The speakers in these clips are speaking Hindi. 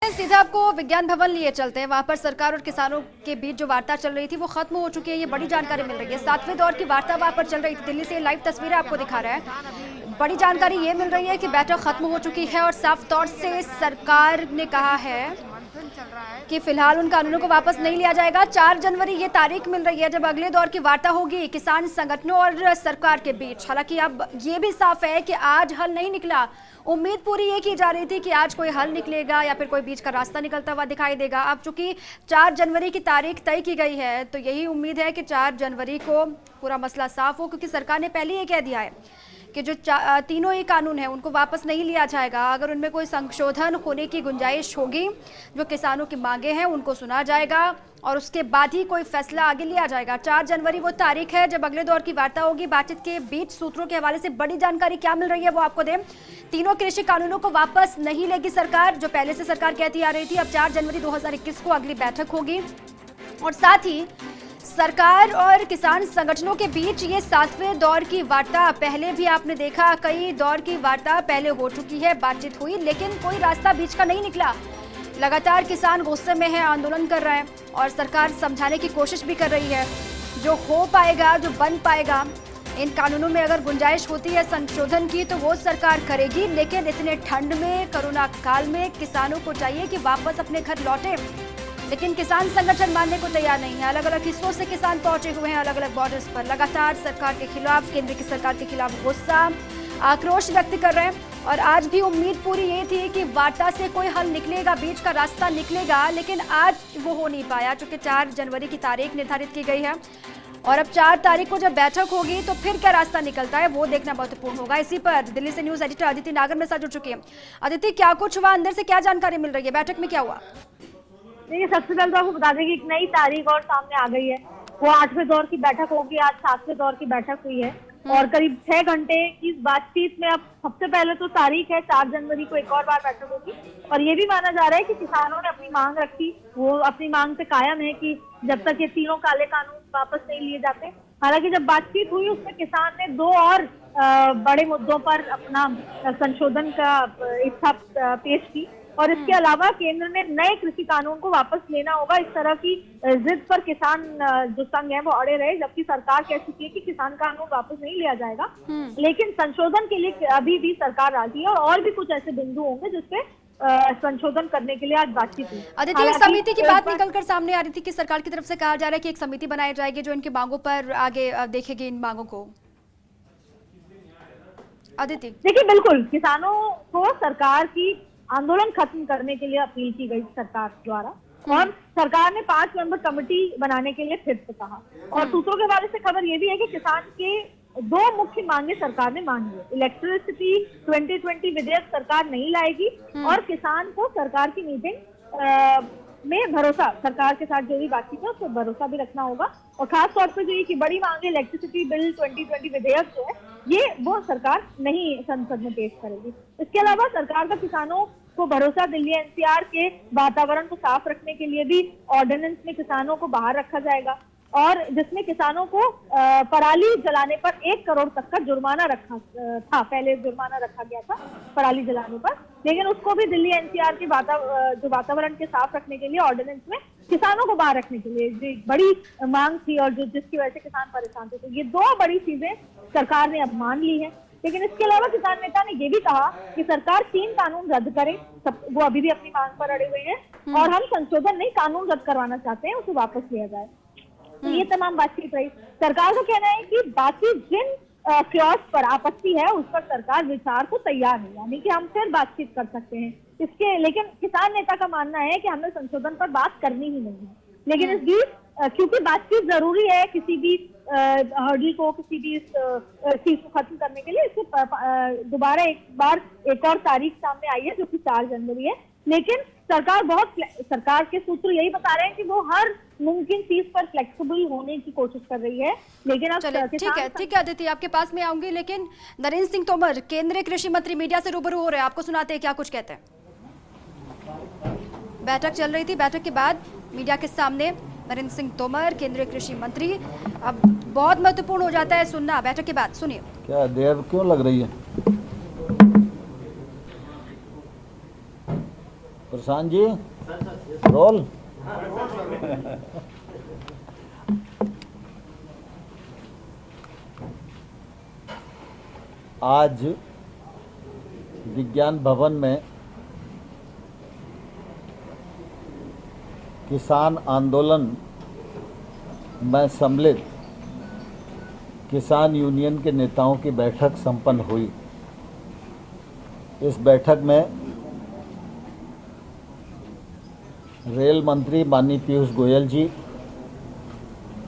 हैं, सीधा आपको विज्ञान भवन लिए चलते हैं। वहां पर सरकार और किसानों के बीच जो वार्ता चल रही थी वो खत्म हो चुकी है, ये बड़ी जानकारी मिल रही है। 7वें दौर की वार्ता वहां पर चल रही थी। दिल्ली से लाइव तस्वीरें आपको दिखा रहा है। बड़ी जानकारी ये मिल रही है कि बैठक खत्म हो चुकी है और साफ तौर से सरकार ने कहा है कि फिलहाल उन कानूनों को वापस नहीं लिया जाएगा। 4 जनवरी ये तारीख मिल रही है जब अगले दौर की वार्ता होगी किसान संगठनों और सरकार के बीच। हालांकि अब ये भी साफ है कि आज हल नहीं निकला। उम्मीद पूरी ये की जा रही थी कि आज कोई हल निकलेगा या फिर कोई बीच का रास्ता निकलता हुआ दिखाई देगा। अब चूंकि 4 जनवरी की तारीख तय की गई है तो यही उम्मीद है कि 4 जनवरी को पूरा मसला साफ हो, क्योंकि सरकार ने पहले ये कह दिया है कि जो तीनों ही कानून हैं उनको वापस नहीं लिया जाएगा। अगर उनमें कोई संशोधन होने की गुंजाइश होगी, जो किसानों की मांगे हैं उनको सुना जाएगा और उसके बाद ही कोई फैसला आगे लिया जाएगा। 4 जनवरी वो तारीख है जब अगले दौर की वार्ता होगी। बातचीत के बीच सूत्रों के हवाले से बड़ी जानकारी क्या मिल रही है वो आपको दें। तीनों कृषि कानूनों को वापस नहीं लेगी सरकार, जो पहले से सरकार कहती आ रही थी। अब 4 जनवरी 2021 को अगली बैठक होगी और साथ ही सरकार और किसान संगठनों के बीच ये 7वें दौर की वार्ता। पहले भी आपने देखा कई दौर की वार्ता पहले हो चुकी है, बातचीत हुई, लेकिन कोई रास्ता बीच का नहीं निकला। लगातार किसान गुस्से में है, आंदोलन कर रहे हैं और सरकार समझाने की कोशिश भी कर रही है। जो हो पाएगा, जो बन पाएगा, इन कानूनों में अगर गुंजाइश होती है संशोधन की तो वो सरकार करेगी। लेकिन इतने ठंड में, कोरोना काल में किसानों को चाहिए कि वापस अपने घर लौटे, लेकिन किसान संगठन मानने को तैयार नहीं है। अलग अलग हिस्सों से किसान पहुंचे हुए हैं, अलग अलग बॉर्डर्स पर। लगातार सरकार के खिलाफ, केंद्र की सरकार के खिलाफ गुस्सा, आक्रोश व्यक्त कर रहे हैं। और आज भी उम्मीद पूरी ये थी कि वार्ता से कोई हल निकलेगा, बीच का रास्ता निकलेगा, लेकिन आज वो हो नहीं पाया क्योंकि 4 जनवरी की तारीख निर्धारित की गई है। और अब 4 तारीख को जब बैठक होगी तो फिर क्या रास्ता निकलता है वो देखना महत्वपूर्ण होगा। इसी पर दिल्ली से न्यूज एडिटर अदिति नागर मेरे साथ जुड़ चुकी है। अदिति, क्या कुछ हुआ, अंदर से क्या जानकारी मिल रही है, बैठक में क्या हुआ? देखिए, सबसे पहले तो आपको बता दें कि एक नई तारीख और सामने आ गई है। वो 8वें दौर की बैठक होगी। आज 7वें दौर की बैठक हुई है और करीब 6 घंटे की इस बातचीत में अब सबसे पहले तो तारीख है 4 जनवरी को एक और बार बैठक होगी। और ये भी माना जा रहा है कि किसानों ने अपनी मांग रखी, वो अपनी मांग पे कायम है कि जब तक ये तीनों काले कानून वापस नहीं लिए जाते। हालांकि जब बातचीत हुई उसमें किसान ने 2 और बड़े मुद्दों पर अपना संशोधन का इच्छा पेश की और इसके अलावा केंद्र ने नए कृषि कानून को वापस लेना होगा। इस तरह की जिद पर किसान जो संघ है वो अड़े रहे, जबकि सरकार कह चुकी है कि किसान कानून वापस नहीं लिया जाएगा। लेकिन संशोधन के लिए अभी भी सरकार राजी है और भी कुछ ऐसे बिंदु होंगे जिसपे संशोधन करने के लिए आज बातचीत हुई। अदिति, एक समिति की बात निकलकर सामने आ रही थी कि सरकार की तरफ से कहा जा रहा है कि एक समिति बनाई जाएगी जो इनकी मांगों पर आगे देखेगी इन मांगों को। अदिति, देखिए, बिल्कुल किसानों को सरकार की आंदोलन खत्म करने के लिए अपील की गई सरकार द्वारा और सरकार ने 5 मेंबर कमेटी बनाने के लिए फिर से कहा। और सूत्रों के हवाले से खबर ये भी है कि किसान के 2 मुख्य मांगे सरकार ने मानी है। इलेक्ट्रिसिटी 2020 विधेयक सरकार नहीं लाएगी और किसान को सरकार की मीटिंग में भरोसा, सरकार के साथ जो भी बातचीत है उस पर भरोसा भी रखना होगा। और खास तौर पर जो ये की बड़ी मांग है इलेक्ट्रिसिटी बिल 2020 विधेयक जो है ये वो सरकार नहीं संसद में पेश करेगी। इसके अलावा सरकार का किसानों को भरोसा दिल्ली एनसीआर के वातावरण को साफ रखने के लिए भी ऑर्डिनेंस में किसानों को बाहर रखा जाएगा और जिसमें किसानों को पराली जलाने पर 1 करोड़ तक का जुर्माना रखा था। पहले जुर्माना रखा गया था पराली जलाने पर, लेकिन उसको भी दिल्ली एनसीआर के जो वातावरण के साफ रखने के लिए ऑर्डिनेंस में किसानों को बाहर रखने के लिए जो बड़ी मांग थी और जो जिसकी वजह से किसान परेशान थे। तो ये 2 बड़ी चीजें सरकार ने अब मान ली है। लेकिन इसके अलावा किसान नेता ने ये भी कहा कि सरकार 3 कानून रद्द करे। वो अभी भी अपनी मांग पर अड़े हुए हैं और हम संशोधन नहीं, कानून रद्द करवाना चाहते हैं, उसे वापस लिया जाए। तो ये तमाम बातचीत रही। सरकार का कहना है कि बाकी जिन क्लॉज पर आपत्ति है उस पर सरकार विचार को तैयार है, यानी कि हम फिर बातचीत कर सकते हैं इसके। लेकिन किसान नेता का मानना है कि हमें संशोधन पर बात करनी ही नहीं है। लेकिन इस बीच क्योंकि बातचीत जरूरी है किसी भी हर्डल को, किसी भी चीज को खत्म करने के लिए, इससे दोबारा एक और तारीख सामने आई है जो कि 4 जनवरी है। लेकिन सरकार के सूत्र यही बता रहे हैं कि वो हर मुमकिन चीज पर फ्लेक्सिबल होने की कोशिश कर रही है। लेकिन अब ठीक है अदिति, आपके पास में आऊंगी, लेकिन नरेंद्र सिंह तोमर केंद्रीय कृषि मंत्री मीडिया से रूबरू हो रहे हैं, आपको सुनाते हैं क्या कुछ कहते हैं। बैठक चल रही थी, बैठक के बाद मीडिया के सामने नरेंद्र सिंह तोमर केंद्रीय कृषि मंत्री। अब बहुत महत्वपूर्ण हो जाता है सुनना बैठक के बाद, सुनिए। क्या देर क्यों लग रही है? प्रशांत जी रोल। आज विज्ञान भवन में किसान आंदोलन में सम्मिलित किसान यूनियन के नेताओं की बैठक संपन्न हुई। इस बैठक में रेल मंत्री माननीय पीयूष गोयल जी,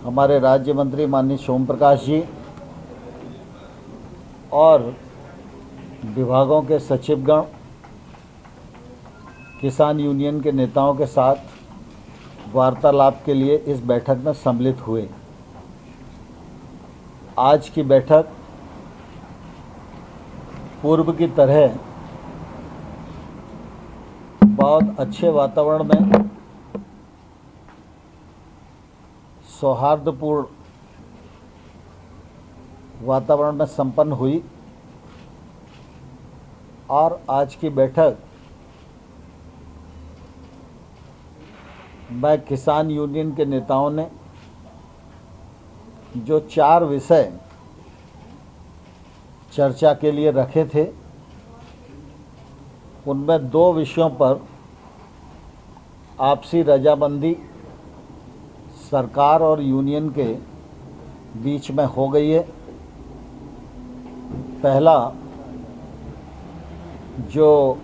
हमारे राज्य मंत्री माननीय सोम प्रकाश जी और विभागों के सचिवगण किसान यूनियन के नेताओं के साथ वार्तालाप के लिए इस बैठक में सम्मिलित हुए। आज की बैठक पूर्व की तरह बहुत अच्छे वातावरण में, सौहार्दपूर्ण वातावरण में संपन्न हुई और आज की बैठक में किसान यूनियन के नेताओं ने जो 4 विषय चर्चा के लिए रखे थे, उनमें 2 विषयों पर आपसी रजामंदी सरकार और यूनियन के बीच में हो गई है। पहला जो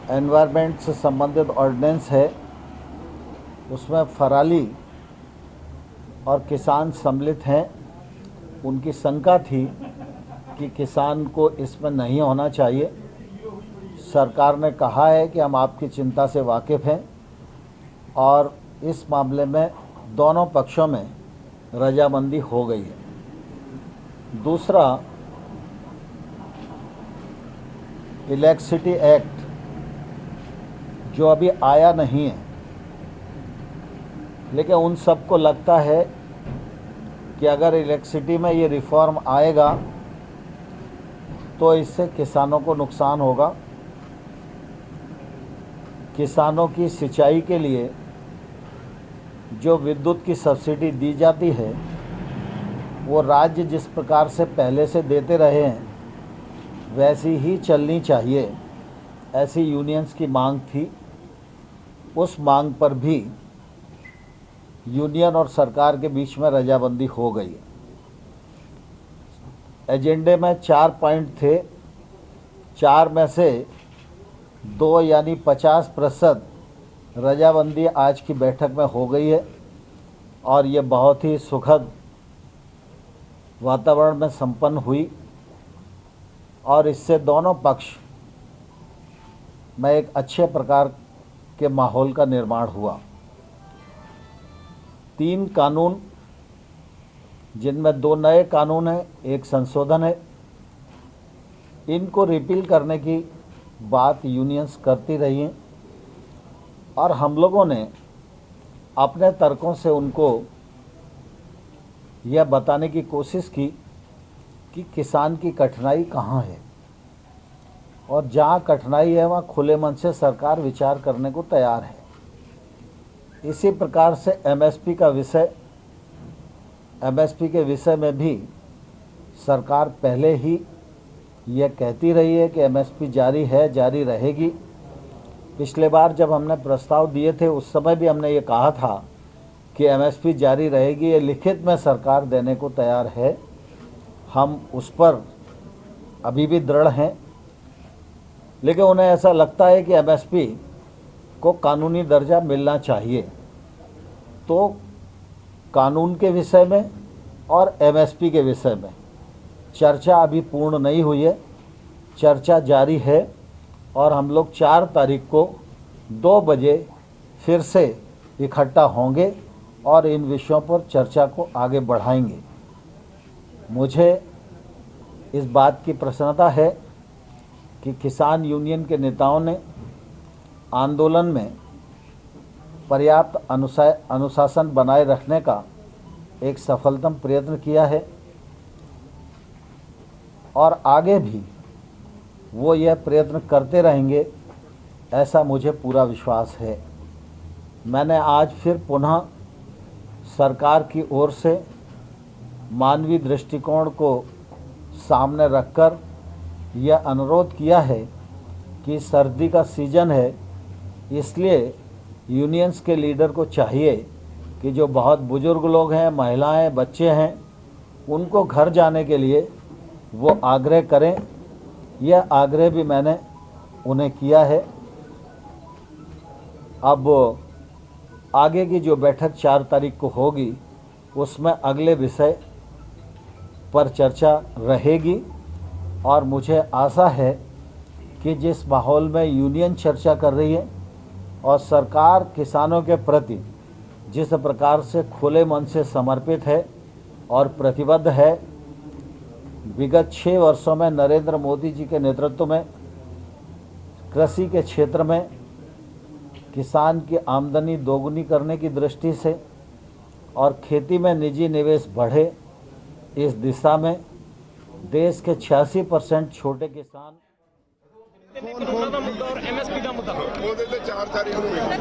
एनवायरनमेंट से संबंधित ऑर्डिनेंस है, उसमें फराली और किसान सम्मिलित हैं। उनकी शंका थी कि किसान को इसमें नहीं होना चाहिए। सरकार ने कहा है कि हम आपकी चिंता से वाकिफ़ हैं और इस मामले में दोनों पक्षों में रजामंदी हो गई है। दूसरा, इलेक्ट्रिसिटी एक्ट जो अभी आया नहीं है, लेकिन उन सबको लगता है कि अगर इलेक्ट्रिसिटी में ये रिफॉर्म आएगा तो इससे किसानों को नुकसान होगा। किसानों की सिंचाई के लिए जो विद्युत की सब्सिडी दी जाती है, वो राज्य जिस प्रकार से पहले से देते रहे हैं वैसी ही चलनी चाहिए, ऐसी यूनियंस की मांग थी। उस मांग पर भी यूनियन और सरकार के बीच में रजामंदी हो गई। एजेंडे में 4 पॉइंट थे, 4 में से 2 यानी 50% रजामंदी आज की बैठक में हो गई है और ये बहुत ही सुखद वातावरण में संपन्न हुई और इससे दोनों पक्ष में एक अच्छे प्रकार के माहौल का निर्माण हुआ। 3 कानून, जिनमें 2 नए कानून हैं, 1 संशोधन है, इनको रिपील करने की बात यूनियंस करती रही हैं और हम लोगों ने अपने तर्कों से उनको यह बताने की कोशिश की कि किसान की कठिनाई कहाँ है और जहाँ कठिनाई है वहाँ खुले मन से सरकार विचार करने को तैयार है। इसी प्रकार से एमएसपी के विषय में भी सरकार पहले ही यह कहती रही है कि एमएसपी जारी है, जारी रहेगी। पिछले बार जब हमने प्रस्ताव दिए थे उस समय भी हमने ये कहा था कि एमएसपी जारी रहेगी, ये लिखित में सरकार देने को तैयार है। हम उस पर अभी भी दृढ़ हैं, लेकिन उन्हें ऐसा लगता है कि एमएसपी को कानूनी दर्जा मिलना चाहिए। तो कानून के विषय में और एमएसपी के विषय में चर्चा अभी पूर्ण नहीं हुई है, चर्चा जारी है और हम लोग 4 तारीख को 2 बजे फिर से इकट्ठा होंगे और इन विषयों पर चर्चा को आगे बढ़ाएंगे। मुझे इस बात की प्रसन्नता है कि किसान यूनियन के नेताओं ने आंदोलन में पर्याप्त अनुशासन बनाए रखने का एक सफलतम प्रयत्न किया है और आगे भी वो यह प्रयत्न करते रहेंगे ऐसा मुझे पूरा विश्वास है। मैंने आज फिर पुनः सरकार की ओर से मानवीय दृष्टिकोण को सामने रखकर यह अनुरोध किया है कि सर्दी का सीज़न है, इसलिए यूनियंस के लीडर को चाहिए कि जो बहुत बुजुर्ग लोग हैं, महिलाएं, बच्चे हैं, उनको घर जाने के लिए वो आग्रह करें। यह आग्रह भी मैंने उन्हें किया है। अब आगे की जो बैठक 4 तारीख को होगी उसमें अगले विषय पर चर्चा रहेगी और मुझे आशा है कि जिस माहौल में यूनियन चर्चा कर रही है और सरकार किसानों के प्रति जिस प्रकार से खुले मन से समर्पित है और प्रतिबद्ध है, विगत 6 वर्षों में नरेंद्र मोदी जी के नेतृत्व में कृषि के क्षेत्र में किसान की आमदनी दोगुनी करने की दृष्टि से और खेती में निजी निवेश बढ़े, इस दिशा में देश के 86% छोटे किसान एमएसपी का मुद्दा ਉਹਦੇ ਤੇ 4 ਤਾਰੀਖ ਨੂੰ ਇੱਕ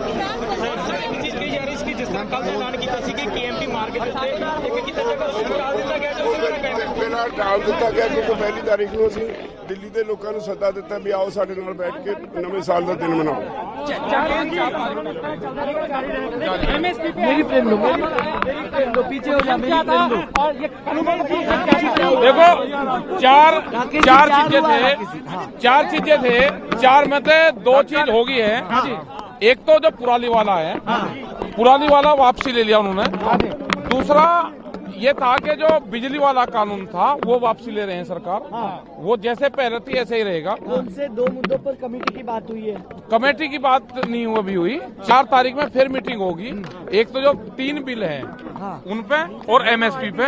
ਚੀਜ਼ ਕਹੀ ਜਾ ਰਹੀ ਸੀ ਕਿ ਜਿਸ ਤਰ੍ਹਾਂ ਕੱਲ ਦਾ ਐਲਾਨ ਕੀਤਾ ਸੀ ਕਿ ਕੇਐਮਪੀ ਮਾਰਕੀਟ ਉੱਤੇ ਇੱਕ ਕਿਤੇ ਜਗ੍ਹਾ ਸਰਕਾਰ ਦਿੱਤਾ ਗਿਆ ਜੋ ਸਿਮਰਨ ਕਹਿੰਦੇ ਬਿਨਾਂ ਟਾਲ ਦਿੱਤਾ ਗਿਆ ਕਿਉਂਕਿ ਪਹਿਲੀ ਤਾਰੀਖ ਨੂੰ ਅਸੀਂ ਦਿੱਲੀ ਦੇ ਲੋਕਾਂ ਨੂੰ ਸੱਦਾ ਦਿੱਤਾ ਵੀ ਆਓ ਸਾਡੇ ਨਾਲ ਬੈਠ ਕੇ ਨਵੇਂ ਸਾਲ ਦਾ ਦਿਨ ਮਨਾਓ। मेरी प्रेम लो पीछे हो जा, मेरी प्रेम लो। और ये देखो चार चीजें थे, 4 में से 2 चीज हो गई है। एक तो जो पुराली वाला है, पुराली वाला वापसी ले लिया उन्होंने। दूसरा ये था कि जो बिजली वाला कानून था वो वापसी ले रहे हैं सरकार। वो जैसे पहले थी ऐसे ही रहेगा। उनसे 2 मुद्दों पर कमेटी की बात हुई है। कमेटी की बात नहीं अभी हुई। 4 तारीख में फिर मीटिंग होगी। एक तो जो 3 बिल हैं उन पे और एमएसपी पे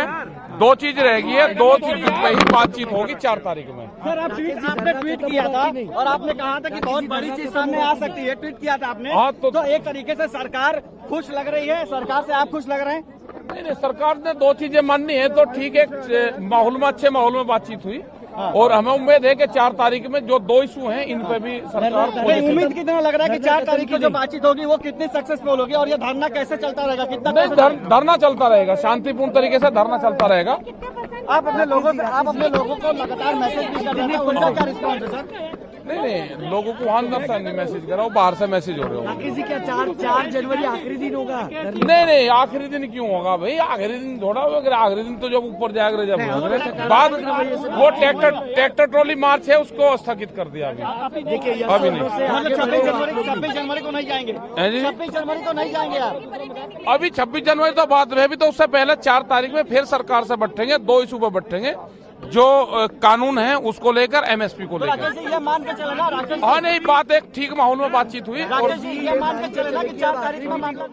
2 चीज रहेगी है। 2 चीज पे ही बातचीत होगी 4 तारीख में। सर आपने ट्वीट किया था और आपने कहा था कि बहुत बड़ी चीज सामने आ सकती है। ट्वीट किया था आपने। हाँ, तो एक तरीके से सरकार खुश लग रही है। सरकार से आप खुश लग रहे हैं? नहीं, सरकार ने 2 चीजें माननी है तो ठीक है। माहौल में अच्छे माहौल में बातचीत हुई और हमें उम्मीद है कि 4 तारीख में जो 2 इशू हैं इन पे भी सरकार उम्मीद कितना लग रहा है कि 4 तारीख की जो बातचीत होगी वो कितनी सक्सेसफुल होगी और ये धरना कैसे चलता रहेगा? कितना धरना चलता रहेगा, शांतिपूर्ण तरीके से धरना चलता रहेगा। आप अपने लोगों को लगातार मैसेज भी कर रहे हैं, उनका क्या रिस्पॉन्स है सर? नहीं, लोगों को अंदर से नहीं मैसेज कर रहा हूँ, बाहर से मैसेज हो रहे हो। किसी क्या 4 जनवरी आखिरी दिन होगा? नहीं, आखिरी दिन क्यों होगा भाई? आखिरी दिन थोड़ा होगा। आखिरी दिन तो जब ऊपर जाएगा जब बाद वो ट्रैक्टर ट्रॉली मार्च है उसको स्थगित कर दिया अभी। देखिए अभी नहीं, 26 जनवरी को नहीं जाएंगे। 26 जनवरी को नहीं जाएंगे आप? अभी 26 जनवरी तो बात है। अभी तो उससे पहले 4 तारीख में फिर सरकार से बैठेंगे। 2 इशू पे बैठेंगे, जो कानून है उसको लेकर, एमएसपी को लेकर। ये मान के चलना राकेश, हाँ नहीं, बात एक ठीक माहौल में बातचीत हुई और ये मान के चलना कि 4 तारीख में मामला